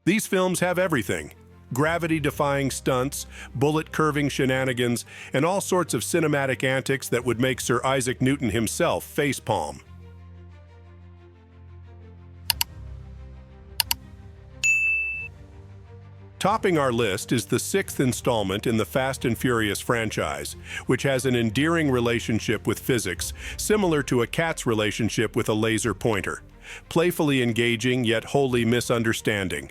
These films have everything: gravity-defying stunts, bullet-curving shenanigans, and all sorts of cinematic antics that would make Sir Isaac Newton himself facepalm. Topping our list is the sixth installment in the Fast and Furious franchise, which has an endearing relationship with physics, similar to a cat's relationship with a laser pointer, playfully engaging yet wholly misunderstanding.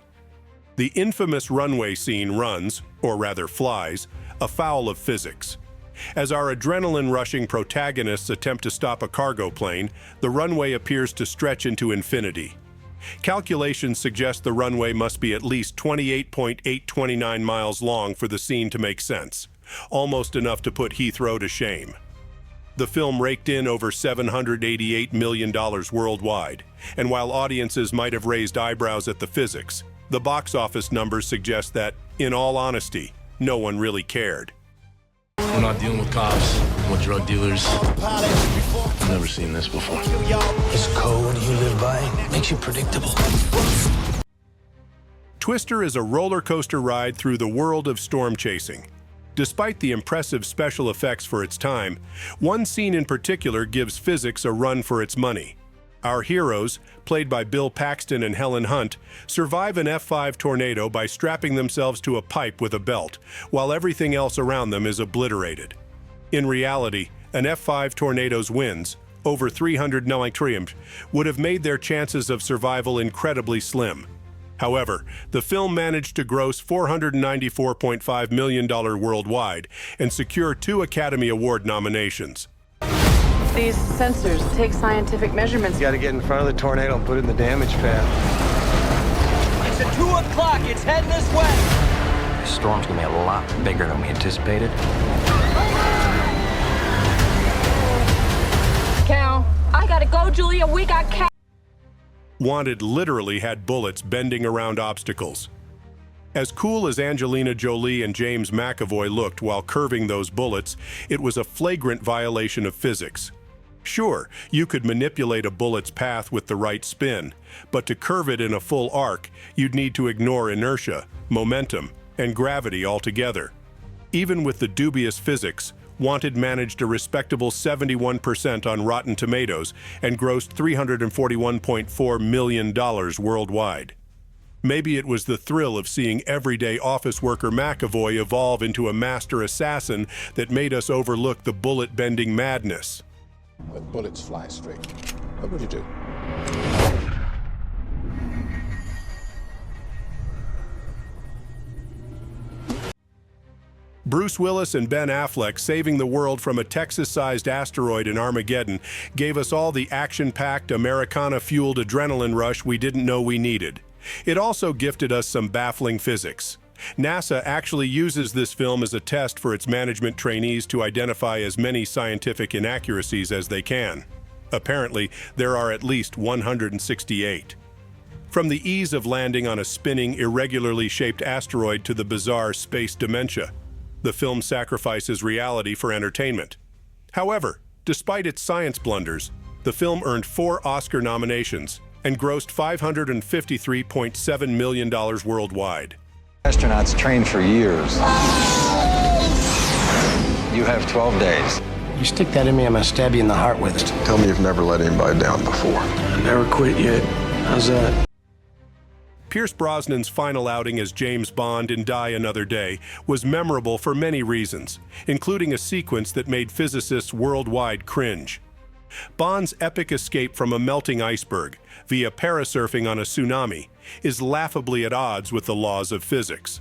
The infamous runway scene runs, or rather flies, afoul of physics. As our adrenaline-rushing protagonists attempt to stop a cargo plane, the runway appears to stretch into infinity. Calculations suggest the runway must be at least 28.829 miles long for the scene to make sense, almost enough to put Heathrow to shame. The film raked in over $788 million worldwide, and while audiences might have raised eyebrows at the physics, the box office numbers suggest that, in all honesty, no one really cared. We're not dealing with cops, with drug dealers. I've never seen this before. This code you live by makes you predictable. Twister is a roller coaster ride through the world of storm chasing. Despite the impressive special effects for its time, one scene in particular gives physics a run for its money. Our heroes, played by Bill Paxton and Helen Hunt, survive an F5 tornado by strapping themselves to a pipe with a belt, while everything else around them is obliterated. In reality, an F5 tornado's winds, over 300 km, would have made their chances of survival incredibly slim. However, the film managed to gross $494.5 million worldwide and secure 2 Academy Award nominations. These sensors take scientific measurements. You gotta get in front of the tornado and put it in the damage path. It's at 2 o'clock. It's heading this way. This storm's gonna be a lot bigger than we anticipated. Cal, I gotta go, Julia. We got Cal. Wanted literally had bullets bending around obstacles. As cool as Angelina Jolie and James McAvoy looked while curving those bullets, it was a flagrant violation of physics. Sure, you could manipulate a bullet's path with the right spin, but to curve it in a full arc, you'd need to ignore inertia, momentum, and gravity altogether. Even with the dubious physics, Wanted managed a respectable 71% on Rotten Tomatoes and grossed $341.4 million worldwide. Maybe it was the thrill of seeing everyday office worker McAvoy evolve into a master assassin that made us overlook the bullet-bending madness. But bullets fly straight. What would you do? Bruce Willis and Ben Affleck saving the world from a Texas-sized asteroid in Armageddon gave us all the action-packed, Americana-fueled adrenaline rush we didn't know we needed. It also gifted us some baffling physics. NASA actually uses this film as a test for its management trainees to identify as many scientific inaccuracies as they can. Apparently, there are at least 168. From the ease of landing on a spinning, irregularly shaped asteroid to the bizarre space dementia, the film sacrifices reality for entertainment. However, despite its science blunders, the film earned 4 Oscar nominations and grossed $553.7 million worldwide. Astronauts train for years. You have 12 days. You stick that in me, I'm gonna stab you in the heart with it. Tell me you've never let anybody down before. I never quit yet. How's that? Pierce Brosnan's final outing as James Bond in Die Another Day was memorable for many reasons, including a sequence that made physicists worldwide cringe. Bond's epic escape from a melting iceberg via parasurfing on a tsunami is laughably at odds with the laws of physics.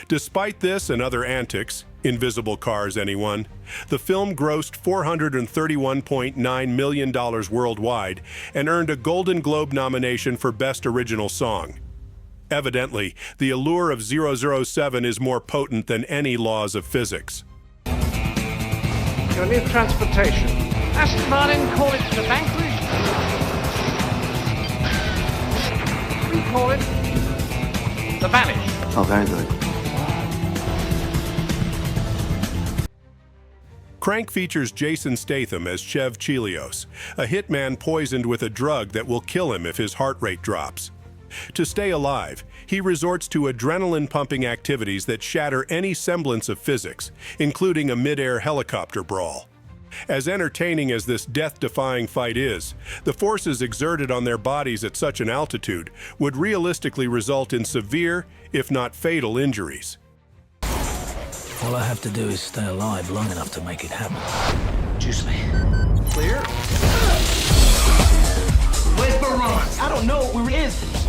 Despite this and other antics, invisible cars anyone, the film grossed $431.9 million worldwide and earned a Golden Globe nomination for Best Original Song. Evidently, the allure of 007 is more potent than any laws of physics. Your new transportation. Aston Martin call it the Vanquish. We call it the Vanish. Oh, very good. Crank features Jason Statham as Chev Chelios, a hitman poisoned with a drug that will kill him if his heart rate drops. To stay alive, He resorts to adrenaline-pumping activities that shatter any semblance of physics, including a mid-air helicopter brawl. As entertaining as this death-defying fight is, the forces exerted on their bodies at such an altitude would realistically result in severe, if not fatal, injuries. All I have to do is stay alive long enough to make it happen. Juice me. Clear? Where's Baron? I don't know where he is.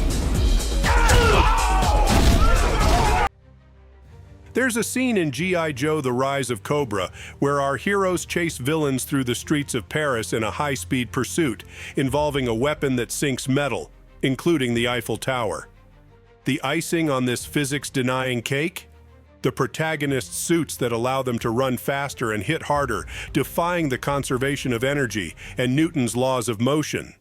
There's a scene in G.I. Joe: The Rise of Cobra where our heroes chase villains through the streets of Paris in a high-speed pursuit involving a weapon that sinks metal, including the Eiffel Tower. The icing on this physics-denying cake? The protagonist's suits that allow them to run faster and hit harder, defying the conservation of energy and Newton's laws of motion.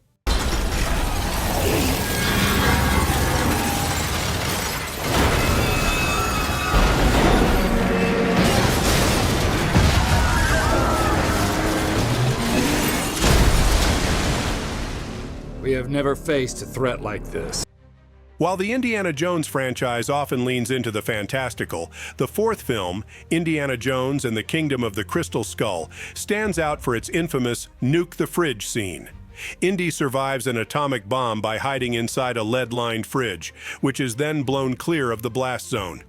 We have never faced a threat like this. While the Indiana Jones franchise often leans into the fantastical, the fourth film, Indiana Jones and the Kingdom of the Crystal Skull, stands out for its infamous nuke the fridge scene. Indy survives an atomic bomb by hiding inside a lead-lined fridge, which is then blown clear of the blast zone.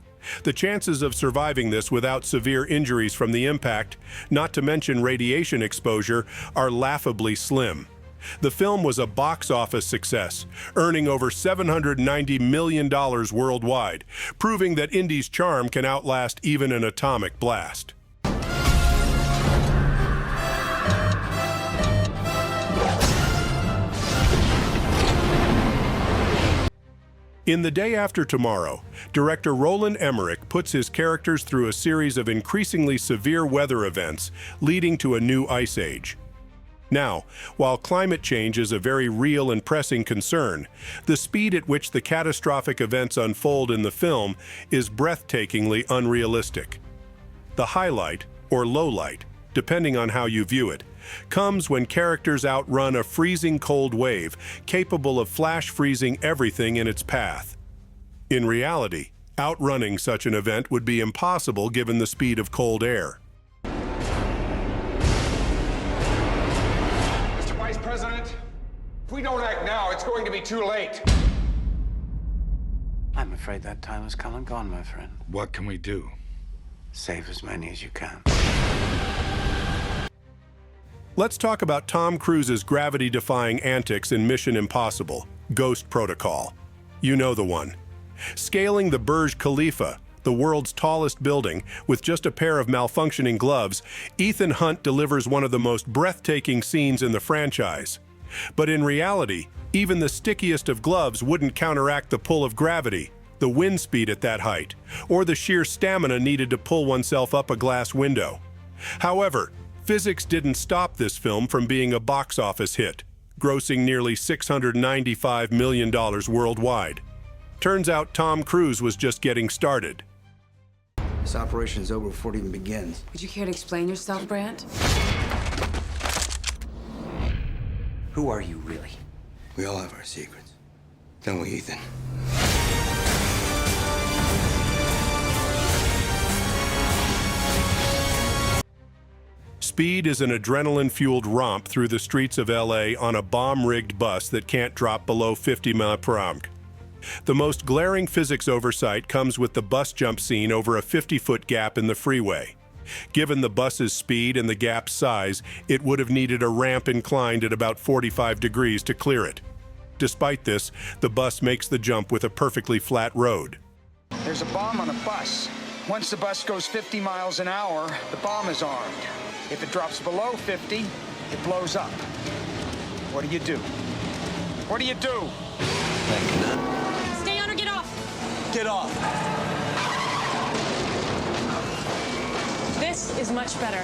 The chances of surviving this without severe injuries from the impact, not to mention radiation exposure, are laughably slim. The film was a box office success, earning over $790 million worldwide, proving that Indy's charm can outlast even an atomic blast. In The Day After Tomorrow, director Roland Emmerich puts his characters through a series of increasingly severe weather events, leading to a new ice age. Now, while climate change is a very real and pressing concern, the speed at which the catastrophic events unfold in the film is breathtakingly unrealistic. The highlight, or lowlight, depending on how you view it, comes when characters outrun a freezing cold wave capable of flash freezing everything in its path. In reality, outrunning such an event would be impossible given the speed of cold air. President, if we don't act now, it's going to be too late. I'm afraid that time has come and gone, my friend. What can we do? Save as many as you can. Let's talk about Tom Cruise's gravity-defying antics in Mission Impossible: Ghost Protocol. You know the one. Scaling the Burj Khalifa, the world's tallest building, with just a pair of malfunctioning gloves, Ethan Hunt delivers one of the most breathtaking scenes in the franchise. But in reality, even the stickiest of gloves wouldn't counteract the pull of gravity, the wind speed at that height, or the sheer stamina needed to pull oneself up a glass window. However, physics didn't stop this film from being a box office hit, grossing nearly $695 million worldwide. Turns out Tom Cruise was just getting started. This operation is over before it even begins. Would you care to explain yourself, Brandt? Who are you, really? We all have our secrets. Don't we, Ethan? Speed is an adrenaline-fueled romp through the streets of LA on a bomb-rigged bus that can't drop below 50 miles per hour. The most glaring physics oversight comes with the bus jump scene over a 50-foot gap in the freeway. Given the bus's speed and the gap's size, it would have needed a ramp inclined at about 45 degrees to clear it. Despite this, the bus makes the jump with a perfectly flat road. There's a bomb on a bus. Once the bus goes 50 miles an hour, the bomb is armed. If it drops below 50, it blows up. What do you do? What do you do? Stay on or get off. Get off. This is much better.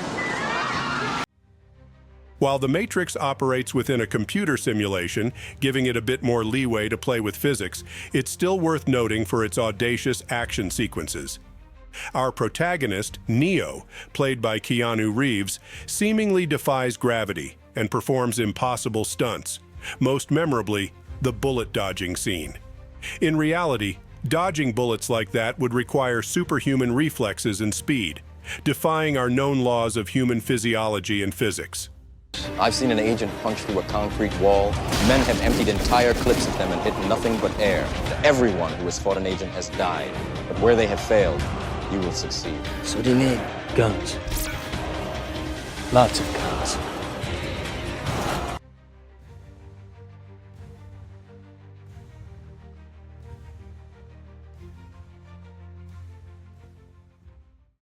While The Matrix operates within a computer simulation, giving it a bit more leeway to play with physics, it's still worth noting for its audacious action sequences. Our protagonist, Neo, played by Keanu Reeves, seemingly defies gravity and performs impossible stunts, most memorably, the bullet dodging scene. In reality, Dodging bullets like that would require superhuman reflexes and speed, defying our known laws of human physiology and physics. I've seen an agent punch through a concrete wall. Men have emptied entire clips at them and hit nothing but air. Everyone who has fought an agent has died. But where they have failed, you will succeed. So what do you need? Guns. Lots of guns.